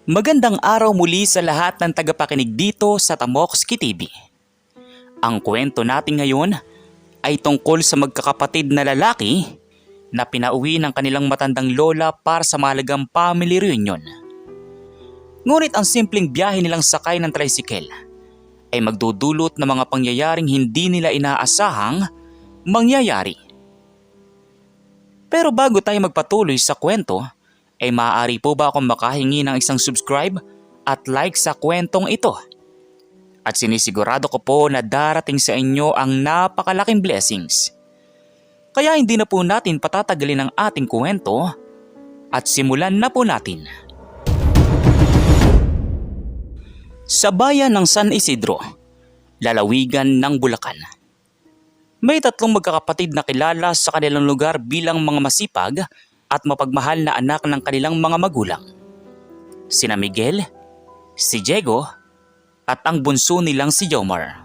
Magandang araw muli sa lahat ng tagapakinig dito sa Tamokski TV. Ang kwento natin ngayon ay tungkol sa magkakapatid na lalaki na pinauwi ng kanilang matandang lola para sa mahalagang family reunion. Ngunit ang simpleng biyahe nilang sakay ng tricycle ay magdudulot ng mga pangyayaring hindi nila inaasahang mangyayari. Pero bago tayo magpatuloy sa kwento, ay maaari po ba akong makahingi ng isang subscribe at like sa kwentong ito? At sinisigurado ko po na darating sa inyo ang napakalaking blessings. Kaya hindi na po natin patatagalin ang ating kwento at simulan na po natin. Sa bayan ng San Isidro, lalawigan ng Bulacan. May tatlong magkakapatid na kilala sa kanilang lugar bilang mga masipag at mapagmahal na anak ng kanilang mga magulang. Sina Miguel, si Diego, at ang bunso nilang si Jomar.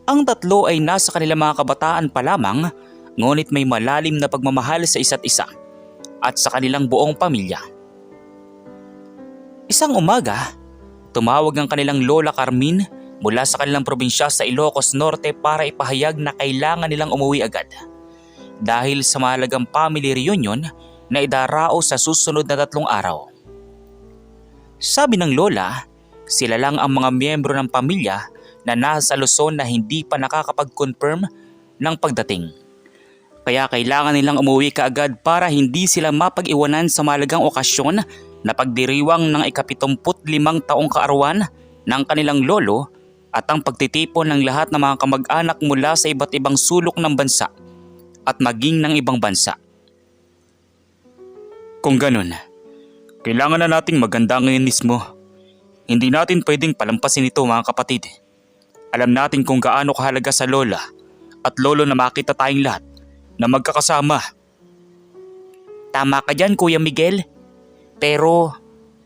Ang tatlo ay nasa kanilang mga kabataan pa lamang, ngunit may malalim na pagmamahal sa isa't isa at sa kanilang buong pamilya. Isang umaga, tumawag ang kanilang lola Carmen mula sa kanilang probinsya sa Ilocos Norte para ipahayag na kailangan nilang umuwi agad dahil sa mahalagang family reunion na idarao sa susunod na 3 araw. Sabi ng lola, sila lang ang mga miyembro ng pamilya na nasa Luzon na hindi pa nakakapag-confirm ng pagdating. Kaya kailangan nilang umuwi kaagad para hindi sila mapag-iwanan sa mahalagang okasyon na pagdiriwang ng ika-75 taong kaarawan ng kanilang lolo at ang pagtitipon ng lahat ng mga kamag-anak mula sa iba't ibang sulok ng bansa at maging ng ibang bansa. Kung ganun, kailangan na nating maganda ngayon mismo. Hindi natin pwedeng palampasin ito, mga kapatid. Alam natin kung gaano kahalaga sa lola at lolo na makita tayong lahat na magkakasama. Tama ka dyan, Kuya Miguel. Pero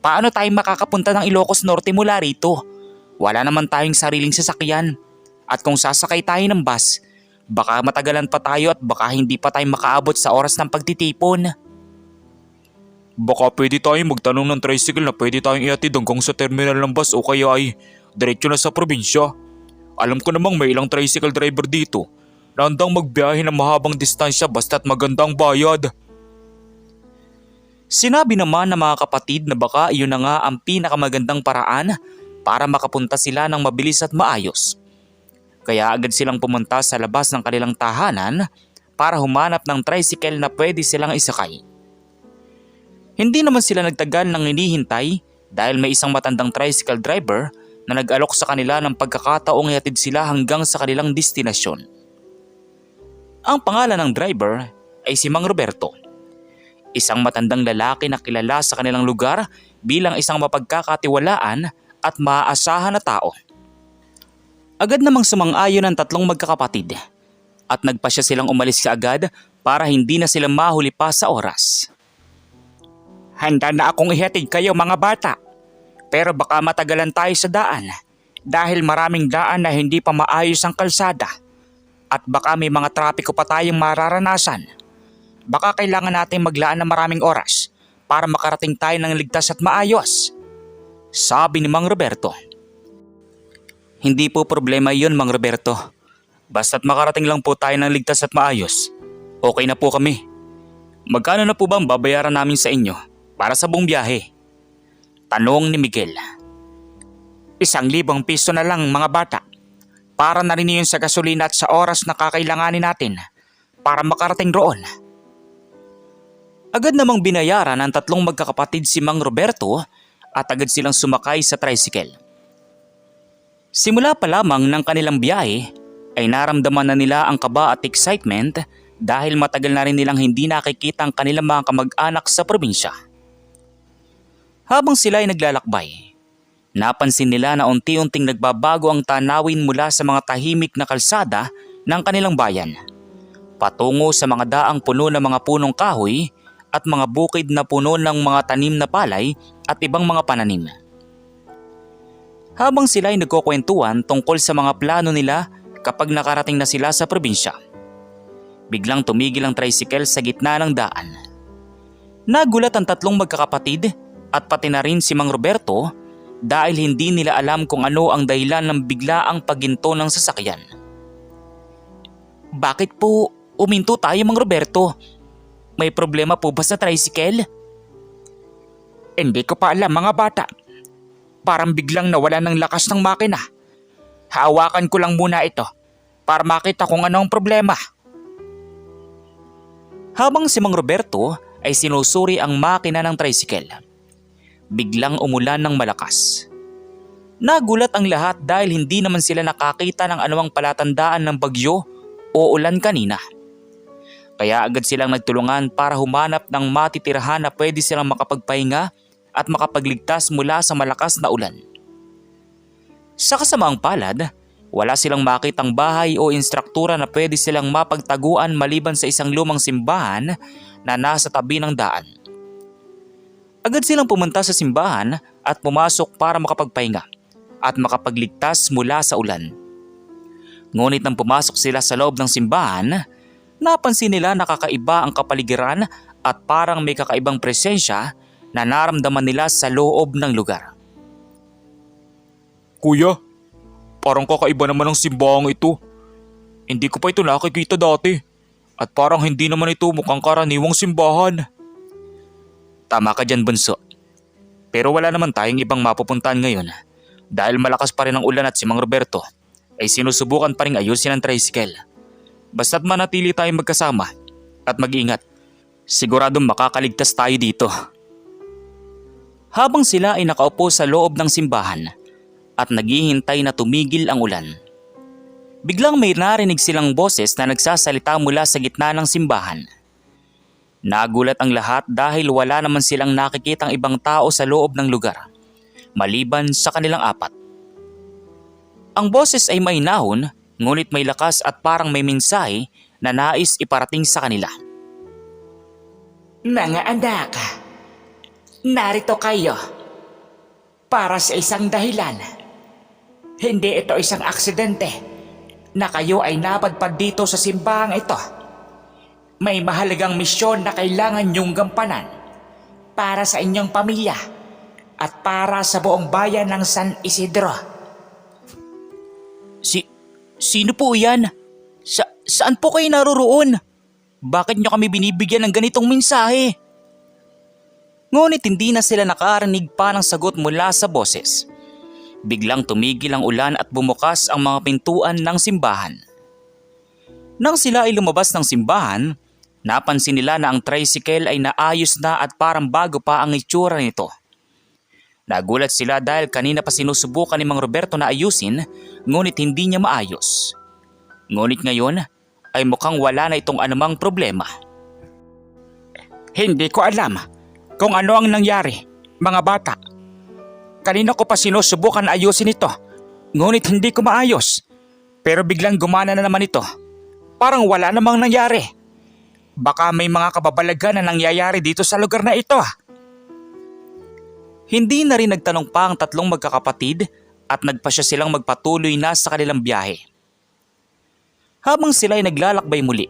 paano tayo makakapunta ng Ilocos Norte mula rito? Wala naman tayong sariling sasakyan. At kung sasakay tayo ng bus, baka matagalan pa tayo at baka hindi pa tayo makaabot sa oras ng pagtitipon. Baka pwede tayong magtanong ng tricycle na pwede tayong ihatid hanggang sa terminal ng bus o kaya ay diretso na sa probinsya. Alam ko namang may ilang tricycle driver dito na handang magbiyahe ng mahabang distansya basta't magandang bayad. Sinabi naman ng mga kapatid na baka iyon na nga ang pinakamagandang paraan para makapunta sila ng mabilis at maayos. Kaya agad silang pumunta sa labas ng kanilang tahanan para humanap ng tricycle na pwede silang isakay. Hindi naman sila nagtagal ng hinihintay dahil may isang matandang tricycle driver na nag-alok sa kanila ng pagkakataong ihatid sila hanggang sa kanilang destinasyon. Ang pangalan ng driver ay si Mang Roberto, isang matandang lalaki na kilala sa kanilang lugar bilang isang mapagkakatiwalaan at maaasahan na tao. Agad namang sumang-ayon ang tatlong magkakapatid at nagpasya silang umalis kaagad para hindi na sila mahuli pa sa oras. Handa na akong ihatid kayo, mga bata, pero baka matagalan tayo sa daan dahil maraming daan na hindi pa maayos ang kalsada at baka may mga trapiko pa tayong mararanasan. Baka kailangan natin maglaan ng maraming oras para makarating tayo ng ligtas at maayos, sabi ni Mang Roberto. Hindi po problema yun, Mang Roberto. Basta't makarating lang po tayo ng ligtas at maayos, okay na po kami. Magkano na po ba ang babayaran namin sa inyo para sa buong biyahe? Tanong ni Miguel. 1,000 piso na lang, mga bata. Para na rin yun sa gasolina at sa oras na kakailanganin natin para makarating roon. Agad namang binayaran ng tatlong magkakapatid si Mang Roberto at agad silang sumakay sa tricycle. Simula pa lamang ng kanilang biyahe ay naramdaman na nila ang kaba at excitement dahil matagal na rin nilang hindi nakikita ang kanilang mga kamag-anak sa probinsya. Habang sila ay naglalakbay, napansin nila na unti-unting nagbabago ang tanawin mula sa mga tahimik na kalsada ng kanilang bayan, patungo sa mga daang puno ng mga punong kahoy at mga bukid na puno ng mga tanim na palay at ibang mga pananim. Habang sila ay nagkukwentuhan tungkol sa mga plano nila kapag nakarating na sila sa probinsya, biglang tumigil ang tricycle sa gitna ng daan. Nagulat ang tatlong magkakapatid at pati na rin si Mang Roberto dahil hindi nila alam kung ano ang dahilan ng biglaang pagginto ng sasakyan. Bakit po uminto tayo, Mang Roberto? May problema po ba sa tricycle? Hindi ko pa alam, mga bata. Parang biglang nawala ng lakas ng makina. Hawakan ko lang muna ito para makita kung ano ang problema. Habang si Mang Roberto ay sinusuri ang makina ng tricycle, biglang umulan ng malakas. Nagulat ang lahat dahil hindi naman sila nakakita ng anumang palatandaan ng bagyo o ulan kanina. Kaya agad silang nagtulungan para humanap ng matitirahan na pwede silang makapagpahinga at makapagligtas mula sa malakas na ulan. Sa kasamaang palad, wala silang makitang bahay o instruktura na pwede silang mapagtaguan maliban sa isang lumang simbahan na nasa tabi ng daan. Agad silang pumunta sa simbahan at pumasok para makapagpahinga at makapagligtas mula sa ulan. Ngunit nang pumasok sila sa loob ng simbahan, napansin nila na kakaiba ang kapaligiran at parang may kakaibang presensya na naramdaman nila sa loob ng lugar. Kuya, parang kakaiba naman ang simbahang ito. Hindi ko pa ito nakikita dati at parang hindi naman ito mukhang karaniwang simbahan. Tama ka dyan, bunso. Pero wala naman tayong ibang mapupuntahan ngayon dahil malakas pa rin ang ulan at si Mang Roberto ay sinusubukan pa rin ayusin ang tricycle. Basta't manatili tayong magkasama at mag-ingat, siguradong makakaligtas tayo dito. Habang sila ay nakaupo sa loob ng simbahan at naghihintay na tumigil ang ulan, biglang may narinig silang boses na nagsasalita mula sa gitna ng simbahan. Nagulat ang lahat dahil wala naman silang nakikitang ibang tao sa loob ng lugar, maliban sa kanilang apat. Ang boses ay mahinahon, ngunit may lakas at parang may mensahe na nais iparating sa kanila. Mga anak, narito kayo para sa isang dahilan. Hindi ito isang aksidente na kayo ay napadpad dito sa simbahang ito. May mahalagang misyon na kailangan niyong gampanan para sa inyong pamilya at para sa buong bayan ng San Isidro. Sino po yan? Saan po kayo naroroon? Bakit niyo kami binibigyan ng ganitong mensahe? Ngunit hindi na sila nakarinig pa ng sagot mula sa boses. Biglang tumigil ang ulan at bumukas ang mga pintuan ng simbahan. Nang sila ay lumabas ng simbahan, napansin nila na ang tricycle ay naayos na at parang bago pa ang itsura nito. Nagulat sila dahil kanina pa sinusubukan ni Mang Roberto na ayusin, ngunit hindi niya maayos. Ngunit ngayon ay mukhang wala na itong anumang problema. Hindi ko alam kung ano ang nangyari, mga bata. Kanina ko pa sinusubukan na ayusin ito, ngunit hindi ko maayos. Pero biglang gumana na naman ito. Parang wala namang nangyari. Baka may mga kababalagan na nangyayari dito sa lugar na ito. Hindi na rin nagtanong pa ang tatlong magkakapatid at nagpasya silang magpatuloy na sa kanilang biyahe. Habang sila ay naglalakbay muli,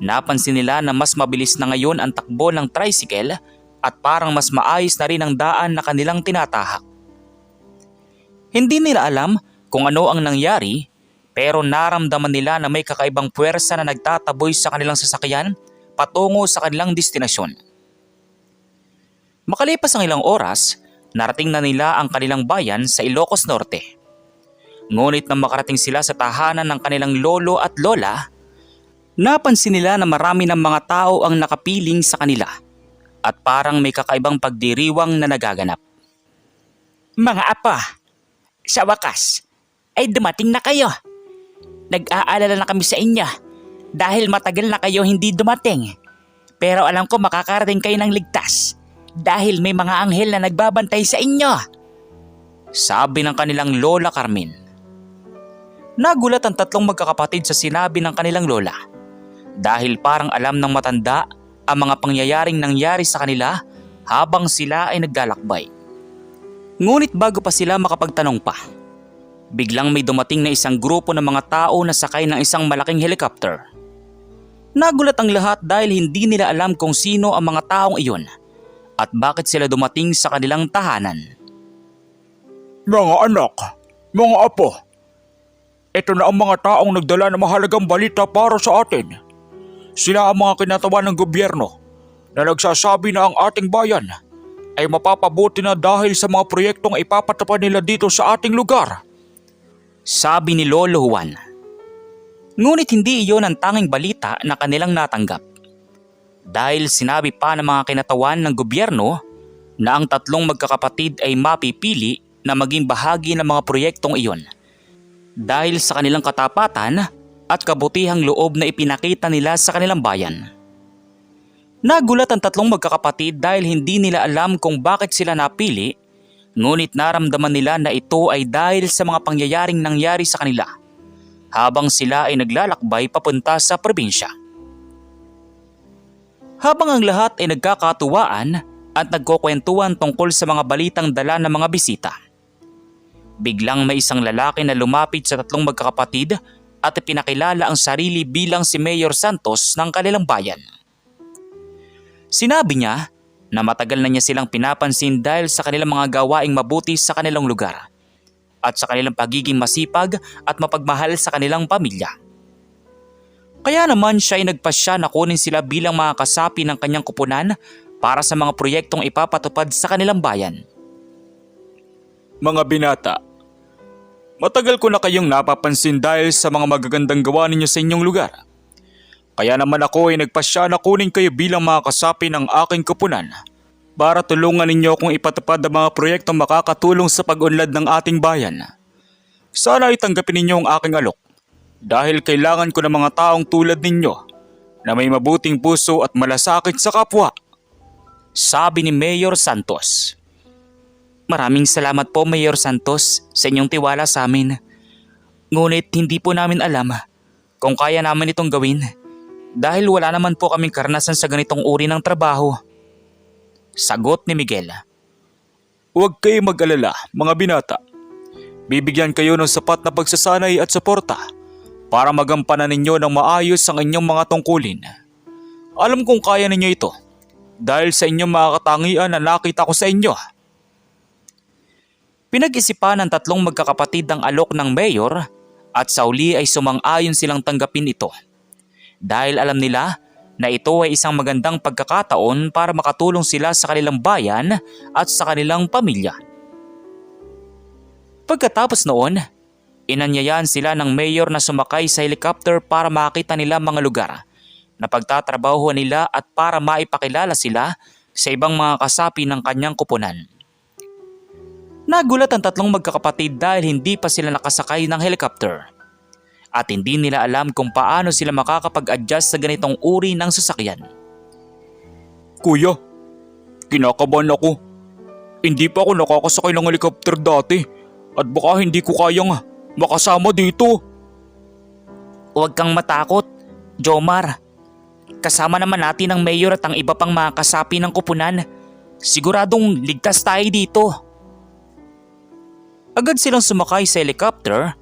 napansin nila na mas mabilis na ngayon ang takbo ng tricycle at parang mas maayos na rin ang daan na kanilang tinatahak. Hindi nila alam kung ano ang nangyari, pero naramdaman nila na may kakaibang puwersa na nagtataboy sa kanilang sasakyan patungo sa kanilang destinasyon. Makalipas ang ilang oras, narating na nila ang kanilang bayan sa Ilocos Norte. Ngunit nang makarating sila sa tahanan ng kanilang lolo at lola, napansin nila na marami ng mga tao ang nakapiling sa kanila at parang may kakaibang pagdiriwang na nagaganap. Mga apa, sa wakas ay dumating na kayo. Nag-aalala na kami sa inyo dahil matagal na kayo hindi dumating. Pero alam ko makakarating kayo ng ligtas dahil may mga anghel na nagbabantay sa inyo, sabi ng kanilang lola Carmen. Nagulat ang tatlong magkakapatid sa sinabi ng kanilang lola dahil parang alam ng matanda ang mga pangyayaring nangyari sa kanila habang sila ay naglalakbay. Ngunit bago pa sila makapagtanong pa, biglang may dumating na isang grupo ng mga tao na sakay ng isang malaking helicopter. Nagulat ang lahat dahil hindi nila alam kung sino ang mga taong iyon at bakit sila dumating sa kanilang tahanan. Mga anak, mga apo, ito na ang mga taong nagdala ng mahalagang balita para sa atin. Sila ang mga kinatawan ng gobyerno na nagsasabi na ang ating bayan ay mapapabuti na dahil sa mga proyektong ipapatupad nila dito sa ating lugar. Sabi ni Lolo Juan. Ngunit hindi iyon ang tanging balita na kanilang natanggap. Dahil sinabi pa ng mga kinatawan ng gobyerno na ang tatlong magkakapatid ay mapipili na maging bahagi ng mga proyektong iyon. Dahil sa kanilang katapatan at kabutihang loob na ipinakita nila sa kanilang bayan. Nagulat ang tatlong magkakapatid dahil hindi nila alam kung bakit sila napili, ngunit naramdaman nila na ito ay dahil sa mga pangyayaring nangyari sa kanila habang sila ay naglalakbay papunta sa probinsya. Habang ang lahat ay nagkakatuwaan at nagkukwentuhan tungkol sa mga balitang dala ng mga bisita, biglang may isang lalaki na lumapit sa tatlong magkakapatid at ipinakilala ang sarili bilang si Mayor Santos ng kanilang bayan. Sinabi niya na matagal na niya silang pinapansin dahil sa kanilang mga gawaing mabuti sa kanilang lugar at sa kanilang pagiging masipag at mapagmahal sa kanilang pamilya. Kaya naman siya ay nagpasya na kunin sila bilang mga kasapi ng kanyang kupunan para sa mga proyektong ipapatupad sa kanilang bayan. Mga binata, matagal ko na kayong napapansin dahil sa mga magagandang gawa ninyo sa inyong lugar. Kaya naman ako ay nagpasya na kunin kayo bilang mga kasapi ng aking kupunan para tulungan ninyo akong ipatupad ang mga proyektong makakatulong sa pag-unlad ng ating bayan. Sana ay tanggapin ninyo ang aking alok dahil kailangan ko ng mga taong tulad ninyo na may mabuting puso at malasakit sa kapwa. Sabi ni Mayor Santos. Maraming salamat po, Mayor Santos, sa inyong tiwala sa amin. Ngunit hindi po namin alam kung kaya namin itong gawin dahil wala naman po kaming karanasan sa ganitong uri ng trabaho. Sagot ni Miguel. Huwag kayong mag-alala, mga binata. Bibigyan kayo ng sapat na pagsasanay at suporta para magampanan ninyo ng maayos ang inyong mga tungkulin. Alam kong kaya ninyo ito dahil sa inyong mga katangian na nakita ko sa inyo. Pinag-isipan ng tatlong magkakapatid ang alok ng mayor at sa uli ay sumang-ayon silang tanggapin ito. Dahil alam nila na ito ay isang magandang pagkakataon para makatulong sila sa kanilang bayan at sa kanilang pamilya. Pagkatapos noon, inanyayahan sila ng mayor na sumakay sa helicopter para makita nila mga lugar na pagtatrabahuhan nila at para maipakilala sila sa ibang mga kasapi ng kanyang kupunan. Nagulat ang tatlong magkakapatid dahil hindi pa sila nakasakay ng helicopter at hindi nila alam kung paano sila makakapag-adjust sa ganitong uri ng sasakyan. Kuya, kinakabahan ako. Hindi pa ako nakakasakay ng helicopter dati at baka hindi ko kayang makasama dito. Huwag kang matakot, Jomar. Kasama naman natin ang mayor at ang iba pang mga kasapi ng kupunan. Siguradong ligtas tayo dito. Agad silang sumakay sa helicopter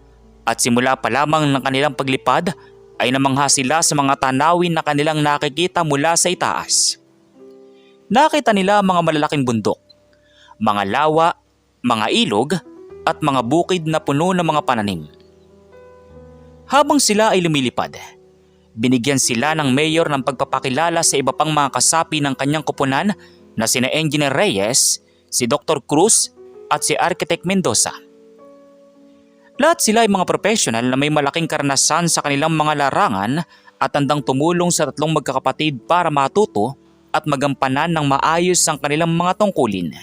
at simula pa lamang ng kanilang paglipad ay namangha sila sa mga tanawin na kanilang nakikita mula sa itaas. Nakita nila mga malalaking bundok, mga lawa, mga ilog at mga bukid na puno ng mga pananim. Habang sila ay lumilipad, binigyan sila ng mayor ng pagpapakilala sa iba pang mga kasapi ng kanyang kupunan na sina Engineer Reyes, si Dr. Cruz at si Architect Mendoza. Lahat sila ay mga profesional na may malaking karanasan sa kanilang mga larangan at handang tumulong sa tatlong magkakapatid para matuto at magampanan ng maayos ang kanilang mga tungkulin.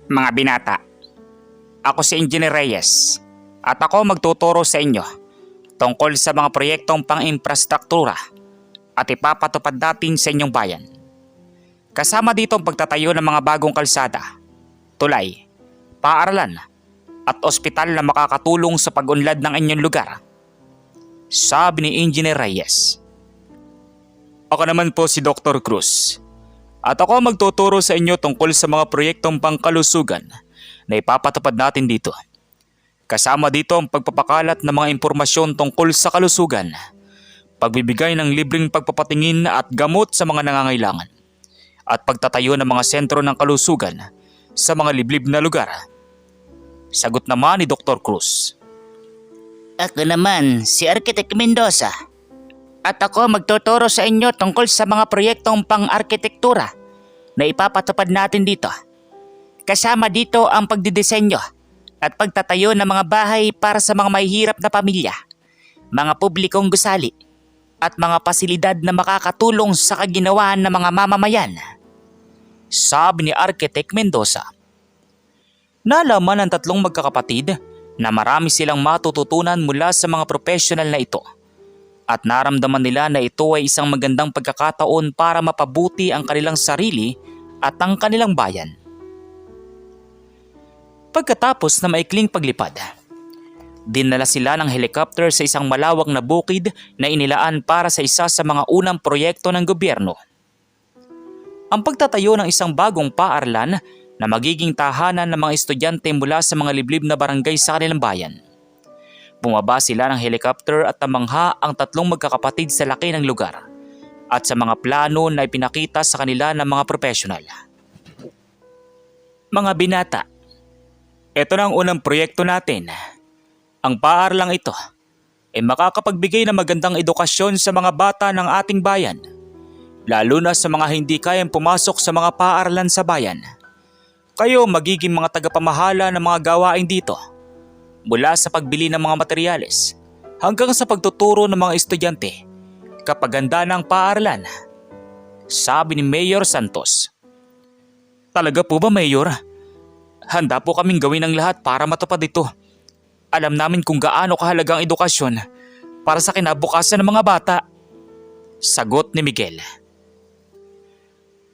Mga binata, ako si Engineer Reyes at ako magtuturo sa inyo tungkol sa mga proyektong pang-infrastruktura at ipapatupad natin sa inyong bayan. Kasama dito ang pagtatayo ng mga bagong kalsada, tulay, paaralan at ospital na makakatulong sa pag-unlad ng inyong lugar. Sabi ni Engineer Reyes. Ako naman po si Dr. Cruz at ako magtuturo sa inyo tungkol sa mga proyektong pangkalusugan na ipapatupad natin dito. Kasama dito ang pagpapakalat ng mga impormasyon tungkol sa kalusugan, pagbibigay ng libreng pagpapatingin at gamot sa mga nangangailangan, at pagtatayo ng mga sentro ng kalusugan sa mga liblib na lugar. Sagot naman ni Dr. Cruz. Ako naman, si Architect Mendoza. At ako magtuturo sa inyo tungkol sa mga proyektong pang-arkitektura na ipapatupad natin dito. Kasama dito ang pagdidisenyo at pagtatayo ng mga bahay para sa mga mahihirap na pamilya, mga publikong gusali, at mga pasilidad na makakatulong sa kaginawaan ng mga mamamayan. Sabi ni Architect Mendoza. Nalaman ng tatlong magkakapatid na marami silang matututunan mula sa mga professional na ito at naramdaman nila na ito ay isang magandang pagkakataon para mapabuti ang kanilang sarili at ang kanilang bayan. Pagkatapos na maikling paglipad, dinala sila ng helicopter sa isang malawak na bukid na inilaan para sa isa sa mga unang proyekto ng gobyerno. Ang pagtatayo ng isang bagong paaralan na magiging tahanan ng mga estudyante mula sa mga liblib na barangay sa kanilang bayan. Bumaba sila ng helicopter at namangha ang tatlong magkakapatid sa laki ng lugar at sa mga plano na ipinakita sa kanila ng mga profesional. Mga binata, ito na ang unang proyekto natin. Ang paaralang ito ay makakapagbigay ng magandang edukasyon sa mga bata ng ating bayan, lalo na sa mga hindi kayang pumasok sa mga paaralan sa bayan. Kayo magiging mga tagapamahala ng mga gawain dito, mula sa pagbili ng mga materyales hanggang sa pagtuturo ng mga estudyante kapag handa ng paaralan. Sabi ni Mayor Santos. Talaga po ba, Mayor? Handa po kaming gawin ang lahat para matupad ito. Alam namin kung gaano kahalaga ang edukasyon para sa kinabukasan ng mga bata. Sagot ni Miguel.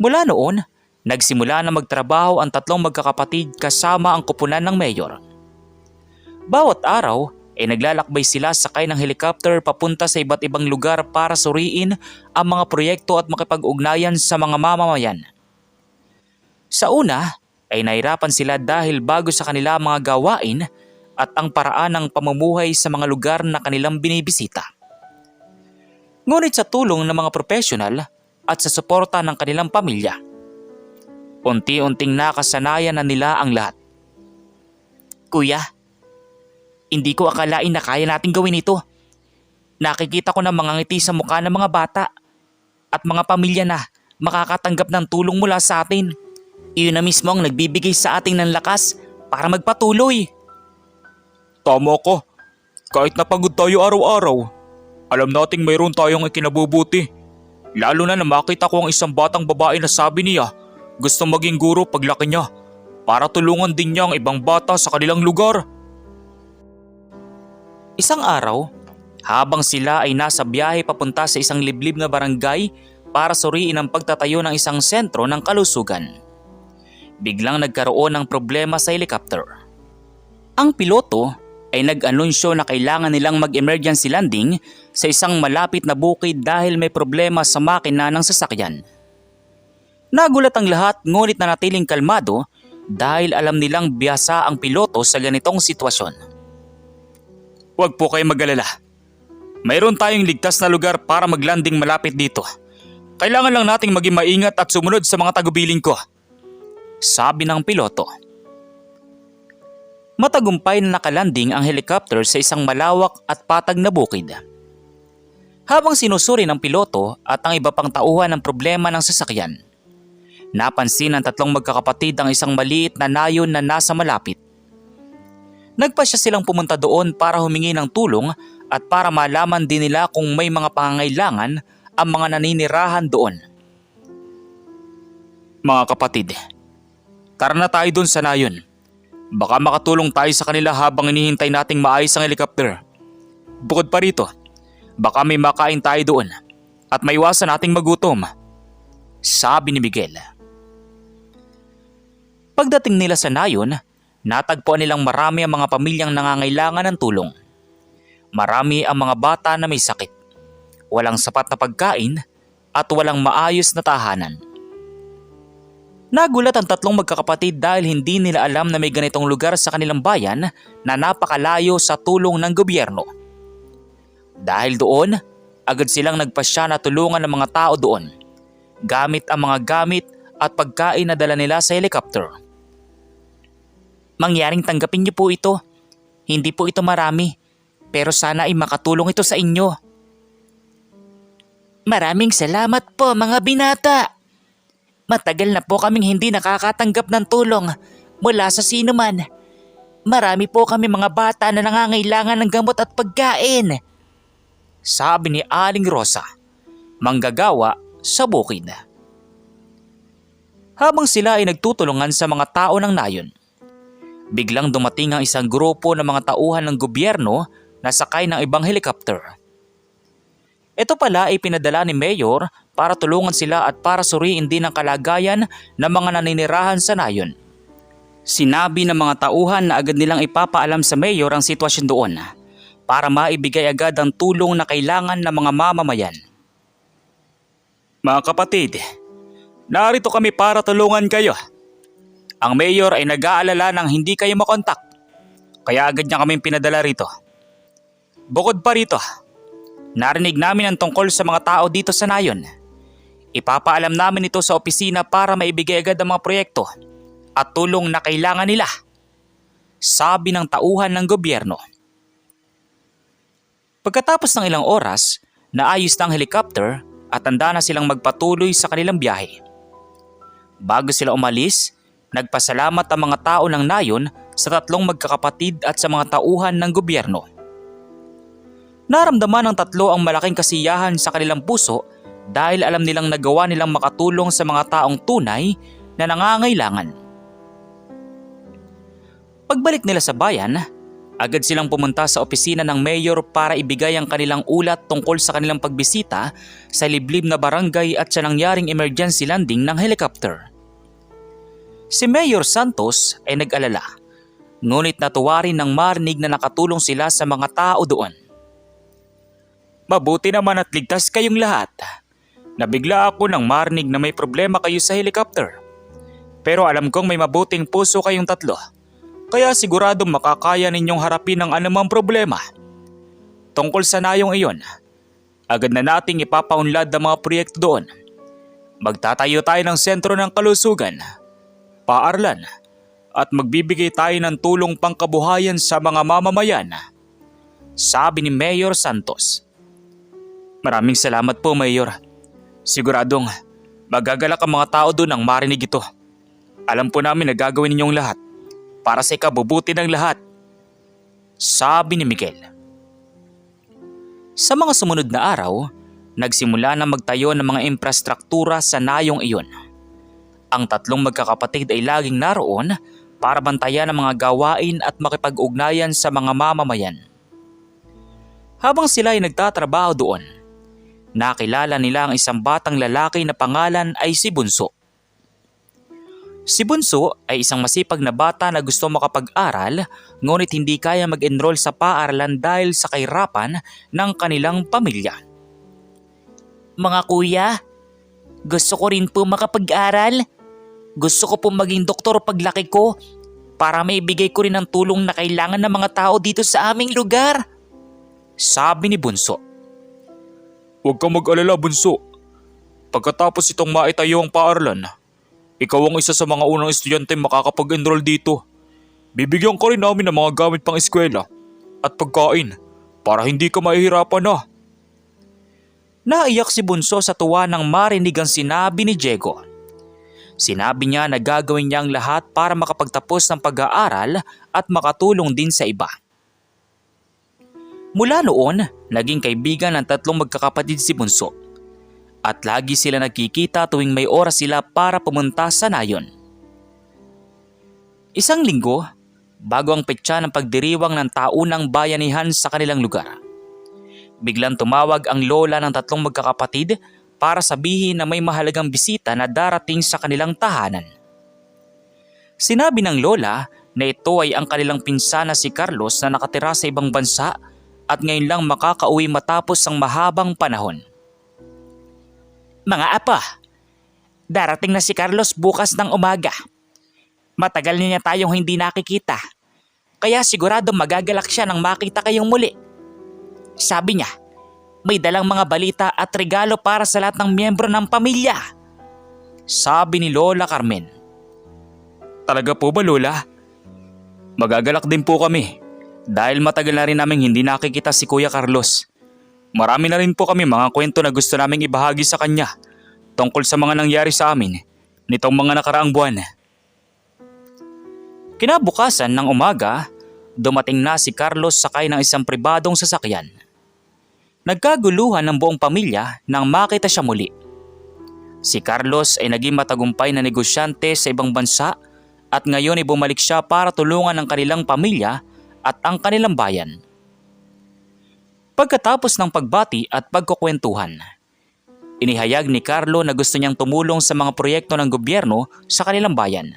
Mula noon, nagsimula na magtrabaho ang tatlong magkakapatid kasama ang kupunan ng mayor. Bawat araw ay naglalakbay sila sakay ng helicopter papunta sa iba't ibang lugar para suriin ang mga proyekto at makipag-ugnayan sa mga mamamayan. Sa una ay nahirapan sila dahil bago sa kanila mga gawain at ang paraan ng pamumuhay sa mga lugar na kanilang binibisita. Ngunit sa tulong ng mga profesional at sa suporta ng kanilang pamilya, unti-unting nakasanayan na nila ang lahat. Kuya, hindi ko akalain na kaya nating gawin ito. Nakikita ko na mga ngiti sa mukha ng mga bata at mga pamilya na makakatanggap ng tulong mula sa atin. Iyon na mismo ang nagbibigay sa ating ng lakas para magpatuloy. Tama ka. Kahit napagod tayo araw-araw, alam nating mayroon tayong ikinabubuti. Lalo na makita ko ang isang batang babae na sabi niya gusto maging guro paglaki niya para tulungan din niya ang ibang bata sa kanilang lugar. Isang araw, habang sila ay nasa biyahe papunta sa isang liblib na barangay para suriin ang pagtatayo ng isang sentro ng kalusugan, biglang nagkaroon ng problema sa helicopter. Ang piloto ay nag-anunsyo na kailangan nilang mag-emergency landing sa isang malapit na bukid dahil may problema sa makina ng sasakyan. Nagulat ang lahat ngunit nanatiling kalmado dahil alam nilang biyasa ang piloto sa ganitong sitwasyon. Huwag po kayong mag-alala. Mayroon tayong ligtas na lugar para maglanding malapit dito. Kailangan lang nating maging maingat at sumunod sa mga tagubilin ko. Sabi ng piloto. Matagumpay na nakalanding ang helicopter sa isang malawak at patag na bukid. Habang sinusuri ng piloto at ang iba pang tauhan ng problema ng sasakyan, napansin ng tatlong magkakapatid ang isang maliit na nayon na nasa malapit. Nagpasya silang pumunta doon para humingi ng tulong at para malaman din nila kung may mga pangangailangan ang mga naninirahan doon. Mga kapatid, tara na tayo doon sa nayon. Baka makatulong tayo sa kanila habang hinihintay nating maayos ang helicopter. Bukod pa rito, baka may makain tayo doon at maiwasan nating magutom. Sabi ni Miguel. Pagdating nila sa nayon, natagpuan nilang marami ang mga pamilyang nangangailangan ng tulong. Marami ang mga bata na may sakit, walang sapat na pagkain at walang maayos na tahanan. Nagulat ang tatlong magkakapatid dahil hindi nila alam na may ganitong lugar sa kanilang bayan na napakalayo sa tulong ng gobyerno. Dahil doon, agad silang nagpasya na tulungan ng mga tao doon, gamit ang mga gamit at pagkain na dala nila sa helicopter. Mangyaring tanggapin niyo po ito. Hindi po ito marami, pero sana ay makatulong ito sa inyo. Maraming salamat po mga binata. Matagal na po kaming hindi nakakatanggap ng tulong mula sa sino man. Marami po kami mga bata na nangangailangan ng gamot at pagkain. Sabi ni Aling Rosa, manggagawa sa bukid. Habang sila ay nagtutulungan sa mga tao ng nayon, biglang dumating ang isang grupo ng mga tauhan ng gobyerno na sakay ng ibang helicopter. Ito pala ay pinadala ni Mayor para tulungan sila at para suriin din ang kalagayan ng mga naninirahan sa nayon. Sinabi ng mga tauhan na agad nilang ipapaalam sa Mayor ang sitwasyon doon para maibigay agad ang tulong na kailangan ng mga mamamayan. Mga kapatid, narito kami para tulungan kayo. Ang mayor ay nag-aalala ng hindi kayo makontak, kaya agad niya kaming pinadala rito. Bukod pa rito, narinig namin ang tungkol sa mga tao dito sa nayon. Ipapaalam namin ito sa opisina para maibigay agad ang mga proyekto at tulong na kailangan nila, sabi ng tauhan ng gobyerno. Pagkatapos ng ilang oras, naayos na ang helicopter at handa na silang magpatuloy sa kanilang biyahe. Bago sila umalis, nagpasalamat ang mga tao ng nayon sa tatlong magkakapatid at sa mga tauhan ng gobyerno. Naramdaman ng tatlo ang malaking kasiyahan sa kanilang puso dahil alam nilang nagawa nilang makatulong sa mga taong tunay na nangangailangan. Pagbalik nila sa bayan, agad silang pumunta sa opisina ng mayor para ibigay ang kanilang ulat tungkol sa kanilang pagbisita sa liblib na barangay at sa nangyaring emergency landing ng helicopter. Si Mayor Santos ay nag-alala, ngunit natuwa rin nang marinig na nakatulong sila sa mga tao doon. Mabuti naman at ligtas kayong lahat. Nabigla ako nang marinig na may problema kayo sa helicopter. Pero alam kong may mabuting puso kayong tatlo. Kaya siguradong makakaya ninyong harapin ang anumang problema. Tungkol sa nayong iyon, agad na nating ipapaunlad ang mga proyekto doon. Magtatayo tayo ng sentro ng kalusugan, paaralan, at magbibigay tayo ng tulong pangkabuhayan sa mga mamamayan, sabi ni Mayor Santos. Maraming salamat po, Mayor. Siguradong magagalak ang mga tao doon ang marinig ito. Alam po namin na gagawin ninyong lahat para sa ikabubuti ng lahat, sabi ni Miguel. Sa mga sumunod na araw, nagsimula na magtayo ng mga infrastruktura sa nayong iyon. Ang tatlong magkakapatid ay laging naroon para bantayan ang mga gawain at makipag-ugnayan sa mga mamamayan. Habang sila ay nagtatrabaho doon, nakilala nila ang isang batang lalaki na pangalan ay si Bunso. Si Bunso ay isang masipag na bata na gusto makapag-aral ngunit hindi kaya mag-enroll sa paaralan dahil sa kahirapan ng kanilang pamilya. Mga kuya, gusto ko rin po makapag-aral. Gusto ko po maging doktor paglaki ko para maibigay ko rin ang tulong na kailangan ng mga tao dito sa aming lugar, sabi ni Bunso. Huwag kang mag-alala, Bunso. Pagkatapos itong maitayo ang paaralan, ikaw ang isa sa mga unang estudyante makakapag-enroll dito. Bibigyan ka rin namin ng mga gamit pang eskwela at pagkain para hindi ka mahihirapan na. Naiyak si Bunso sa tuwa nang marinig ang sinabi ni Diego. Sinabi niya na gagawin niya ang lahat para makapagtapos ng pag-aaral at makatulong din sa iba. Mula noon, naging kaibigan ng tatlong magkakapatid si Bunso. At lagi sila nagkikita tuwing may oras sila para pumunta sa nayon. Isang linggo, bago ang petsa ng pagdiriwang ng taunang bayanihan sa kanilang lugar, biglang tumawag ang lola ng tatlong magkakapatid para sabihin na may mahalagang bisita na darating sa kanilang tahanan. Sinabi ng lola na ito ay ang kanilang pinsan na si Carlos na nakatira sa ibang bansa at ngayon lang makakauwi matapos ang mahabang panahon. Mga apa, darating na si Carlos bukas ng umaga. Matagal niya tayong hindi nakikita, kaya sigurado magagalak siya nang makita kayong muli. Sabi niya, may dalang mga balita at regalo para sa lahat ng miyembro ng pamilya. Sabi ni Lola Carmen. Talaga po ba, Lola? Magagalak din po kami dahil matagal na rin naming hindi nakikita si Kuya Carlos. Marami na rin po kami mga kwento na gusto naming ibahagi sa kanya tungkol sa mga nangyari sa amin nitong mga nakaraang buwan. Kinabukasan ng umaga, dumating na si Carlos sakay ng isang pribadong sasakyan. Nagkaguluhan ng buong pamilya nang makita siya muli. Si Carlos ay naging matagumpay na negosyante sa ibang bansa at ngayon ay bumalik siya para tulungan ang kanilang pamilya at ang kanilang bayan. Pagkatapos ng pagbati at pagkukwentuhan, inihayag ni Carlo na gusto niyang tumulong sa mga proyekto ng gobyerno sa kanilang bayan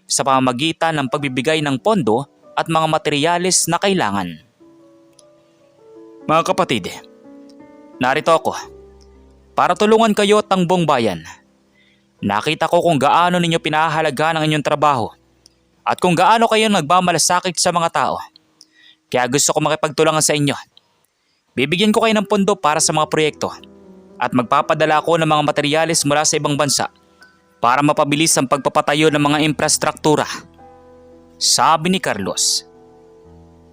sa pamamagitan ng pagbibigay ng pondo at mga materyales na kailangan. Mga kapatid, Narito ako para tulungan kayo at ang buong bayan. Nakita ko kung gaano ninyo pinahalagaan ang inyong trabaho at kung gaano kayo nagmamalasakit sa mga tao. Kaya gusto ko makipagtulungan sa inyo. Bibigyan ko kayo ng pondo para sa mga proyekto at magpapadala ako ng mga materyales mula sa ibang bansa para mapabilis ang pagpapatayo ng mga infrastruktura. Sabi ni Carlos.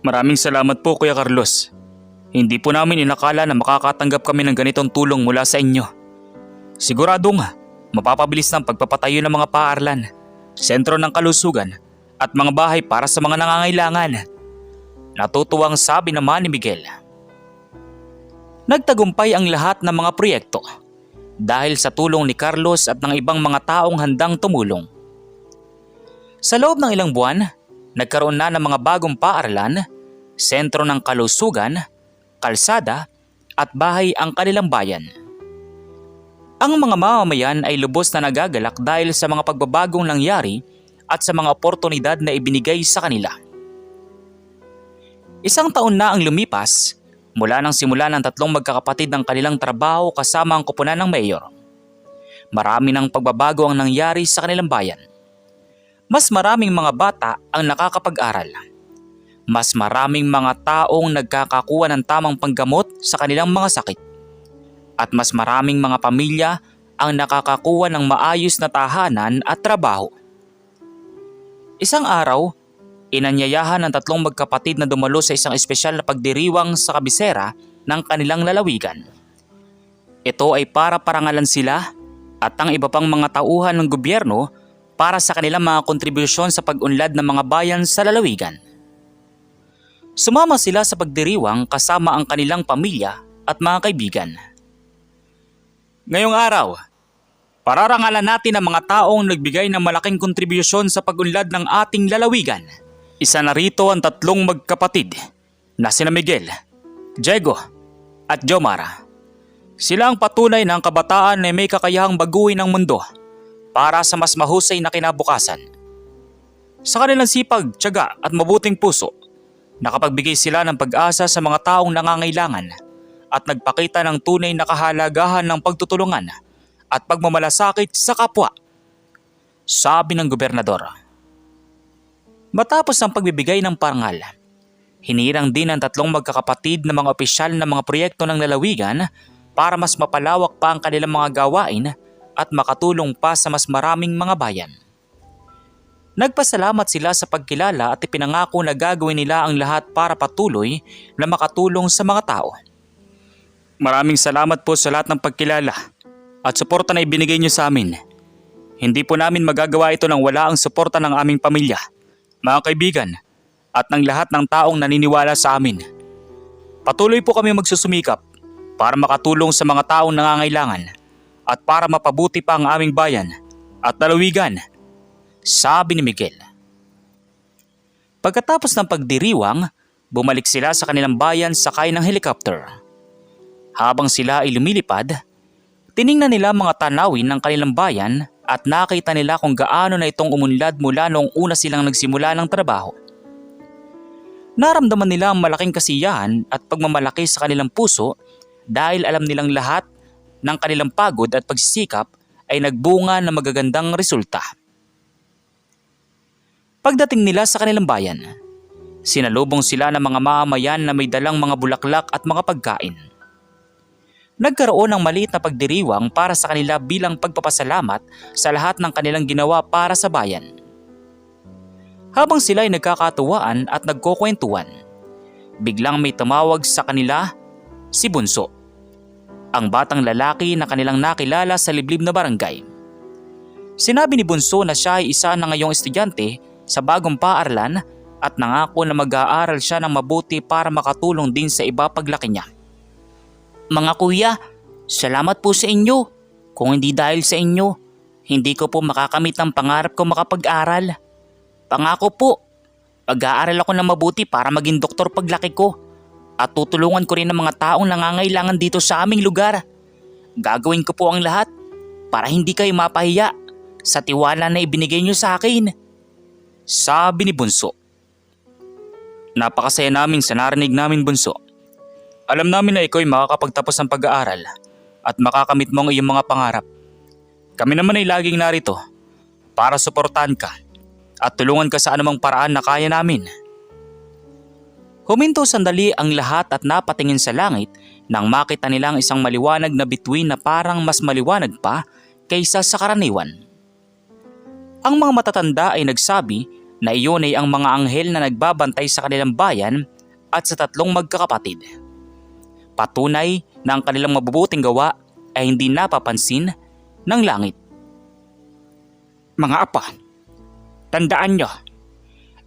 maraming salamat po Kuya Carlos. Hindi po namin inakala na makakatanggap kami ng ganitong tulong mula sa inyo. Siguradong mapapabilis ng pagpapatayo ng mga paaralan, sentro ng kalusugan at mga bahay para sa mga nangangailangan. Natutuwang sabi naman ni Miguel. Nagtagumpay ang lahat ng mga proyekto dahil sa tulong ni Carlos at ng ibang mga taong handang tumulong. Sa loob ng ilang buwan, nagkaroon na ng mga bagong paaralan, sentro ng kalusugan, kalsada at bahay ang kanilang bayan. Ang mga mamamayan ay lubos na nagagalak dahil sa mga pagbabagong nangyari at sa mga oportunidad na ibinigay sa kanila. Isang taon na ang lumipas mula nang simula ng tatlong magkakapatid ng kanilang trabaho kasama ang koponan ng mayor. Marami ng pagbabago ang nangyari sa kanilang bayan. Mas maraming mga bata ang nakakapag-aral. Mas maraming mga taong nagkakakuha ng tamang panggamot sa kanilang mga sakit. At mas maraming mga pamilya ang nakakakuha ng maayos na tahanan at trabaho. Isang araw, inanyayahan ng tatlong magkapatid na dumalo sa isang espesyal na pagdiriwang sa kabisera ng kanilang lalawigan. Ito ay para parangalan sila at ang iba pang mga tauhan ng gobyerno para sa kanilang mga kontribusyon sa pag-unlad ng mga bayan sa lalawigan. Sumama sila sa pagdiriwang kasama ang kanilang pamilya at mga kaibigan. Ngayong araw, pararangalan natin ang mga taong nagbigay ng malaking kontribusyon sa pag-unlad ng ating lalawigan. Isa na rito ang tatlong magkapatid na sina Miguel, Diego at Jomar. Sila ang patunay ng kabataan na may kakayahang baguhin ang mundo para sa mas mahusay na kinabukasan. Sa kanilang sipag, tiyaga at mabuting puso, nakapagbigay sila ng pag-asa sa mga taong nangangailangan at nagpakita ng tunay na kahalagahan ng pagtutulungan at pagmamalasakit sa kapwa, sabi ng gobernador. Matapos ang pagbibigay ng parangal, hinirang din ang tatlong magkakapatid na mga opisyal ng mga proyekto ng lalawigan para mas mapalawak pa ang kanilang mga gawain at makatulong pa sa mas maraming mga bayan. Nagpasalamat sila sa pagkilala at ipinangako na gagawin nila ang lahat para patuloy na makatulong sa mga tao. Maraming salamat po sa lahat ng pagkilala at suporta na ibinigay niyo sa amin. Hindi po namin magagawa ito nang wala ang suporta ng aming pamilya, mga kaibigan at ng lahat ng taong naniniwala sa amin. Patuloy po kami magsusumikap para makatulong sa mga taong nangangailangan at para mapabuti pa ang aming bayan at lalawigan, sabi ni Miguel. Pagkatapos ng pagdiriwang, bumalik sila sa kanilang bayan sakay ng helicopter. Habang sila ay lumilipad, tiningnan nila mga tanawin ng kanilang bayan at nakita nila kung gaano na itong umunlad mula noong una silang nagsimula ng trabaho. Naramdaman nila ang malaking kasiyahan at pagmamalaki sa kanilang puso dahil alam nilang lahat ng kanilang pagod at pagsisikap ay nagbunga ng magagandang resulta. Pagdating nila sa kanilang bayan, sinalubong sila ng mga mamamayan na may dalang mga bulaklak at mga pagkain. Nagkaroon ng maliit na pagdiriwang para sa kanila bilang pagpapasalamat sa lahat ng kanilang ginawa para sa bayan. Habang sila ay nagkakatuwaan at nagkukwentuhan, biglang may tumawag sa kanila, si Bunso, ang batang lalaki na kanilang nakilala sa liblib na barangay. Sinabi ni Bunso na siya ay isa na ngayong estudyante sa bagong paaralan at nangako na mag-aaral siya ng mabuti para makatulong din sa iba paglaki niya. Mga kuya, salamat po sa inyo. Kung hindi dahil sa inyo, hindi ko po makakamit ang pangarap ko makapag-aral. Pangako po, mag-aaral ako ng mabuti para maging doktor paglaki ko at tutulungan ko rin ang mga taong nangangailangan dito sa aming lugar. Gagawin ko po ang lahat para hindi kayo mapahiya sa tiwala na ibinigay niyo sa akin. Sabi ni Bunso. Napakasaya namin sa narinig namin, Bunso. Alam namin na ikaw ay makakapagtapos ng pag-aaral at makakamit mo ang iyong mga pangarap. Kami naman ay laging narito para suportahan ka at tulungan ka sa anumang paraan na kaya namin. Huminto sandali ang lahat at napatingin sa langit nang makita nilang isang maliwanag na bituin na parang mas maliwanag pa kaysa sa karaniwan. Ang mga matatanda ay nagsabi na iyon ay ang mga anghel na nagbabantay sa kanilang bayan at sa tatlong magkakapatid. Patunay na ang kanilang mabubuting gawa ay hindi napapansin ng langit. Mga apa, tandaan nyo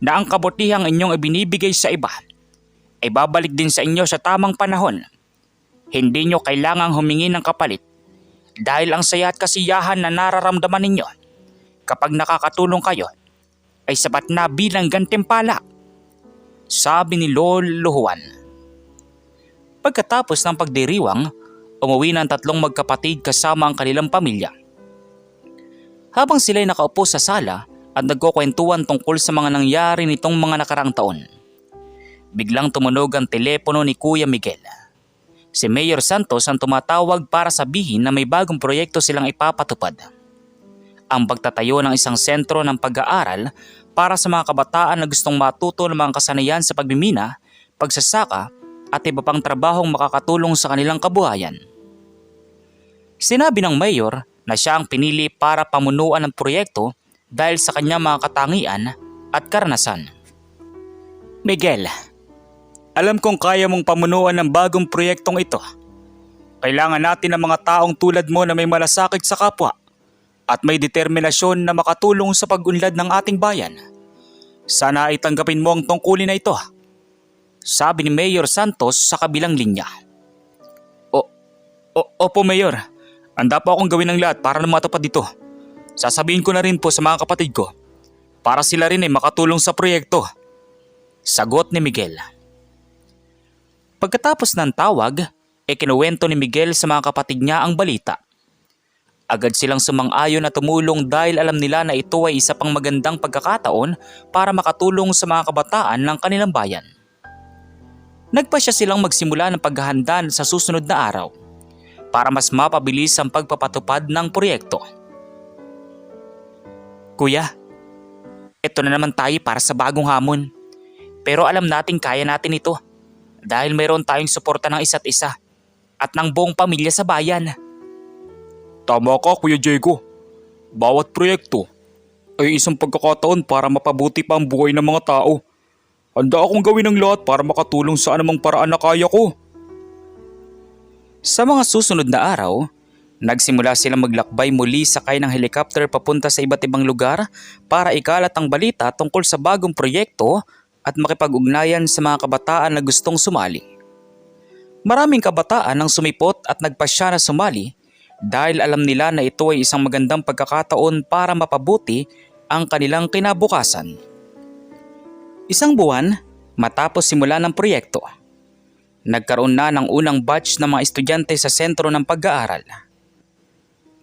na ang kabutihang inyong ibinibigay sa iba ay babalik din sa inyo sa tamang panahon. Hindi nyo kailangang humingi ng kapalit dahil ang saya at kasiyahan na nararamdaman ninyo kapag nakakatulong kayo ay sapat na bilang gantimpala, sabi ni Lolo Juan. Pagkatapos ng pagdiriwang, umuwi ng tatlong magkapatid kasama ang kanilang pamilya. Habang sila'y nakaupo sa sala at nagkukwentuhan tungkol sa mga nangyari nitong mga nakaraang taon, biglang tumunog ang telepono ni Kuya Miguel. Si Mayor Santos ang tumatawag para sabihin na may bagong proyekto silang ipapatupad. Ang pagtatayo ng isang sentro ng pag-aaral para sa mga kabataan na gustong matuto ng mga kasanayan sa pagmimina, pagsasaka at iba pang trabahong makakatulong sa kanilang kabuhayan. Sinabi ng mayor na siya ang pinili para pamunuan ng proyekto dahil sa kanyang mga katangian at karanasan. Miguel, alam kong kaya mong pamunuan ng bagong proyektong ito. Kailangan natin ng mga taong tulad mo na may malasakit sa kapwa at may determinasyon na makatulong sa pag-unlad ng ating bayan. Sana ay tanggapin mo ang tungkulin na ito, sabi ni Mayor Santos sa kabilang linya. Opo, Mayor. Handa po akong gawin ang lahat para na matupad dito. Sasabihin ko na rin po sa mga kapatid ko para sila rin ay makatulong sa proyekto, sagot ni Miguel. Pagkatapos ng tawag, kinuwento ni Miguel sa mga kapatid niya ang balita. Agad silang sumang-ayon at tumulong dahil alam nila na ito ay isa pang magandang pagkakataon para makatulong sa mga kabataan ng kanilang bayan. Nagpasya silang magsimula ng paghahanda sa susunod na araw para mas mapabilis ang pagpapatupad ng proyekto. Kuya, ito na naman tayo para sa bagong hamon. Pero alam natin kaya natin ito dahil mayroon tayong suporta ng isa't isa at ng buong pamilya sa bayan. Tama ka, Kuya Diego. Bawat proyekto ay isang pagkakataon para mapabuti pa ang buhay ng mga tao. Handa akong gawin ang lahat para makatulong sa anumang paraan na kaya ko. Sa mga susunod na araw, nagsimula silang maglakbay muli sakay ng helicopter papunta sa iba't ibang lugar para ikalat ang balita tungkol sa bagong proyekto at makipag-ugnayan sa mga kabataan na gustong sumali. Maraming kabataan ang sumipot at nagpasya na sumali dahil alam nila na ito ay isang magandang pagkakataon para mapabuti ang kanilang kinabukasan. Isang buwan matapos simula ng proyekto, nagkaroon na ng unang batch ng mga estudyante sa sentro ng pag-aaral.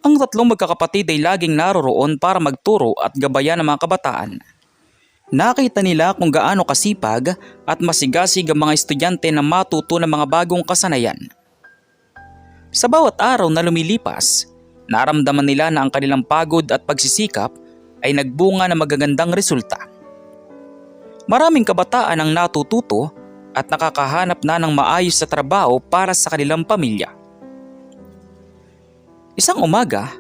Ang tatlong magkakapatid ay laging naroroon para magturo at gabayan ng mga kabataan. Nakita nila kung gaano kasipag at masigasig ang mga estudyante na matuto ng mga bagong kasanayan. Sa bawat araw na lumilipas, naramdaman nila na ang kanilang pagod at pagsisikap ay nagbunga ng magagandang resulta. Maraming kabataan ang natututo at nakakahanap na ng maayos na trabaho para sa kanilang pamilya. Isang umaga,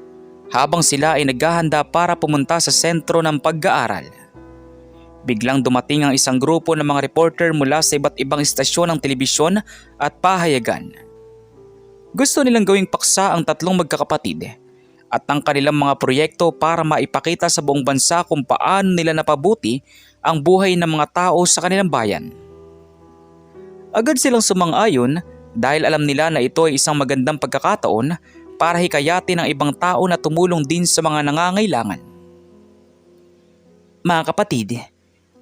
habang sila ay naghahanda para pumunta sa sentro ng pag-aaral, biglang dumating ang isang grupo ng mga reporter mula sa iba't ibang istasyon ng telebisyon at pahayagan. Gusto nilang gawing paksa ang tatlong magkakapatid at ang kanilang mga proyekto para maipakita sa buong bansa kung paano nila napabuti ang buhay ng mga tao sa kanilang bayan. Agad silang sumang-ayon dahil alam nila na ito ay isang magandang pagkakataon para hikayatin ang ibang tao na tumulong din sa mga nangangailangan. Mga kapatid,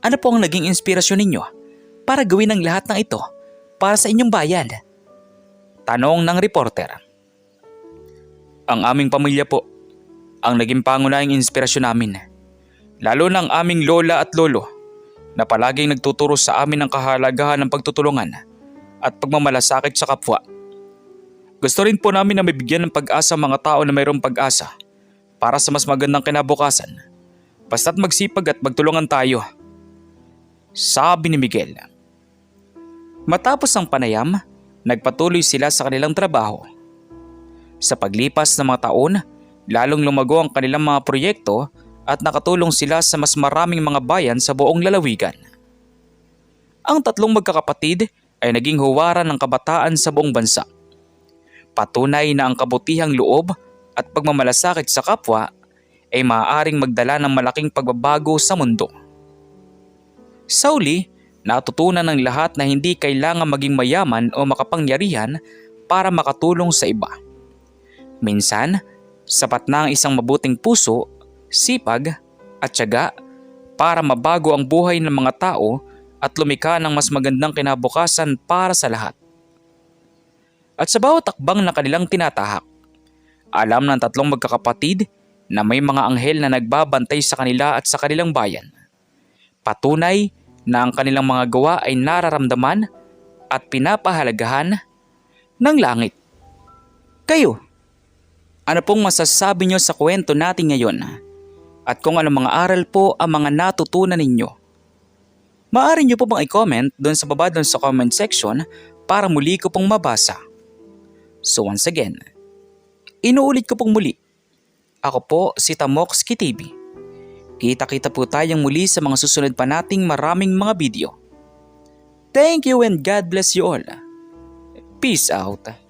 ano po ang naging inspirasyon ninyo para gawin ang lahat ng ito para sa inyong bayan? Tanong ng reporter. Ang aming pamilya po ang naging pangunahing inspirasyon namin. Lalo ng aming lola at lolo na palaging nagtuturo sa amin ng kahalagahan ng pagtutulungan at pagmamalasakit sa kapwa. Gusto rin po namin na mabigyan ng pag-asa ang mga tao na mayroong pag-asa para sa mas magandang kinabukasan. Basta't magsipag at magtulungan tayo. Sabi ni Miguel. Matapos ang panayam, nagpatuloy sila sa kanilang trabaho. Sa paglipas ng mga taon, lalong lumago ang kanilang mga proyekto at nakatulong sila sa mas maraming mga bayan sa buong lalawigan. Ang tatlong magkakapatid ay naging huwaran ng kabataan sa buong bansa. Patunay na ang kabutihang loob at pagmamalasakit sa kapwa ay maaaring magdala ng malaking pagbabago sa mundo. Sa uli, natutunan ng lahat na hindi kailangan maging mayaman o makapangyarihan para makatulong sa iba. Minsan, sapat na ang isang mabuting puso, sipag at tiyaga para mabago ang buhay ng mga tao at lumikha ng mas magandang kinabukasan para sa lahat. At sa bawat akbang na kanilang tinatahak, alam ng tatlong magkakapatid na may mga anghel na nagbabantay sa kanila at sa kanilang bayan. Patunay na ang kanilang mga gawa ay nararamdaman at pinapahalagahan ng langit. Kayo, ano pong masasabi nyo sa kwento natin ngayon? At kung ano mga aral po ang mga natutunan ninyo? Maaari nyo po bang i-comment doon sa baba doon sa comment section para muli ko pong mabasa. So once again, inuulit ko pong muli. Ako po si Tamoxki TV. Kita-kita po tayong muli sa mga susunod pa nating maraming mga video. Thank you and God bless you all. Peace out.